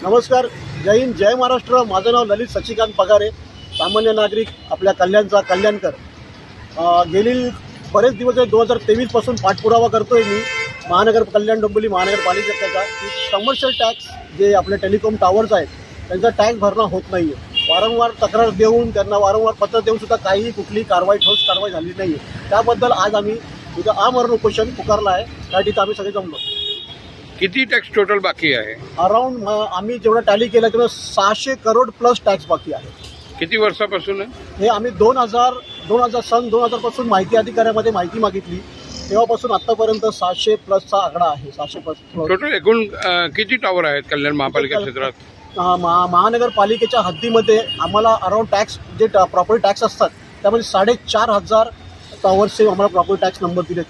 नमस्कार, जय हिंद, जय महाराष्ट्र. माझं नाव ललित सचिकांत पगारे, सामान्य नागरिक, आपल्या कल्याणचा कल्याणकर. गेली बरेच दिवस 2023 पासून पाठपुरावा करतोय मी महानगर कल्याण डोंबिवली महानगरपालिकेचा की कमर्शियल टॅक्स जे आपले टेलिकॉम टावर्स आहेत त्यांचा टॅक्स भरणा होत नाही आहे. वारंवार तक्रार देऊन त्यांना वारंवार पत्र देऊन सुद्धा काही कुठली ठोस कारवाई झाली नाही आहे. त्याबद्दल आज आम्ही इथं आमरण उपोषण पुकारलं आहे. त्या ठिकाणी आम्ही सगळे जमलो. किती टॅक्स टोटल बाकी आहे? अराउंड आम्ही जेवढं टॅली केलं तेवढं 600 करोड प्लस टॅक्स बाकी आहे. किती वर्षापासून आहे हे? आम्ही 2000 पासून माहिती अधिकाऱ्यामध्ये माहिती मागितली, तेव्हापासून आतापर्यंत 600 प्लसचा आकडा आहे. 600 प्लस. टोटल एकूण किती टॉवर आहेत कल्याण महापालिका क्षेत्रात? महानगरपालिकेच्या हद्दीमध्ये आम्हाला अराउंड टॅक्स जे प्रॉपर्टी टॅक्स असतात त्यामध्ये 4,500 टॉवर्सचे आम्हाला प्रॉपर्टी टॅक्स नंबर दिले.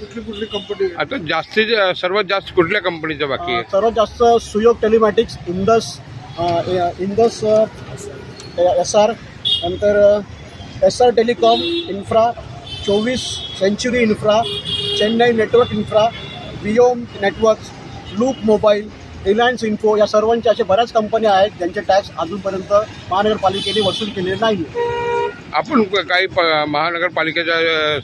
कुठली कंपनी आता सर्वात जास्त कुठल्या कंपनीचं बाकी आहे? सर्वात जास्त सुयोग टेलिमॅटिक्स, इंडस SR, नंतर SR telecom infra, 24 century infra, Chennai network infra, Viom networks, loop mobile, Reliance info, या सर्वांचे असे बऱ्याच कंपन्या आहेत ज्यांचे टॅक्स अजूनपर्यंत महानगरपालिकेने वसूल केलेले नाही. आपण काही महानगरपालिकेच्या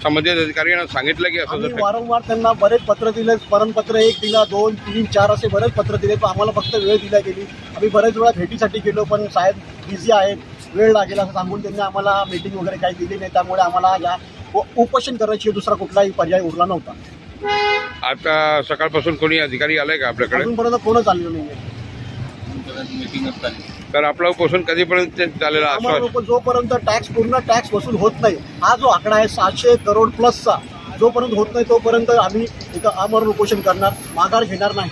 संबंधित अधिकाऱ्यांना सांगितलं की आम्ही असं वारंवार त्यांना बरेच पत्र दिले, स्मरणपत्र 1 दिला, 2, 3, 4 असे बरेच पत्र दिले, पण आम्हाला फक्त वेळ दिला गेली. आम्ही बरेच वेळा भेटीसाठी गेलो पण साहेब बिझी आहेत, वेळ लागेल असं सांगून त्यांनी आम्हाला मीटिंग वगैरे काही दिली नाही. त्यामुळे आम्हाला या उपोषण करायची दुसरा कुठलाही पर्याय उरला नव्हता. आता सकाळपासून कोणी अधिकारी आलाय का आपल्याकडे? अजूनपर्यंत कोणच आलेलं नाही आहे. तर आपलं उपोषण कधीपर्यंत चालेला असं? जोपर्यंत पूर्ण टॅक्स वसूल होत नाही, हा जो आकडा आहे 600 करोड प्लसचा, जोपर्यंत होत नाही तोपर्यंत आम्ही इथं आमरण उपोषण करणार, माघार घेणार नाही.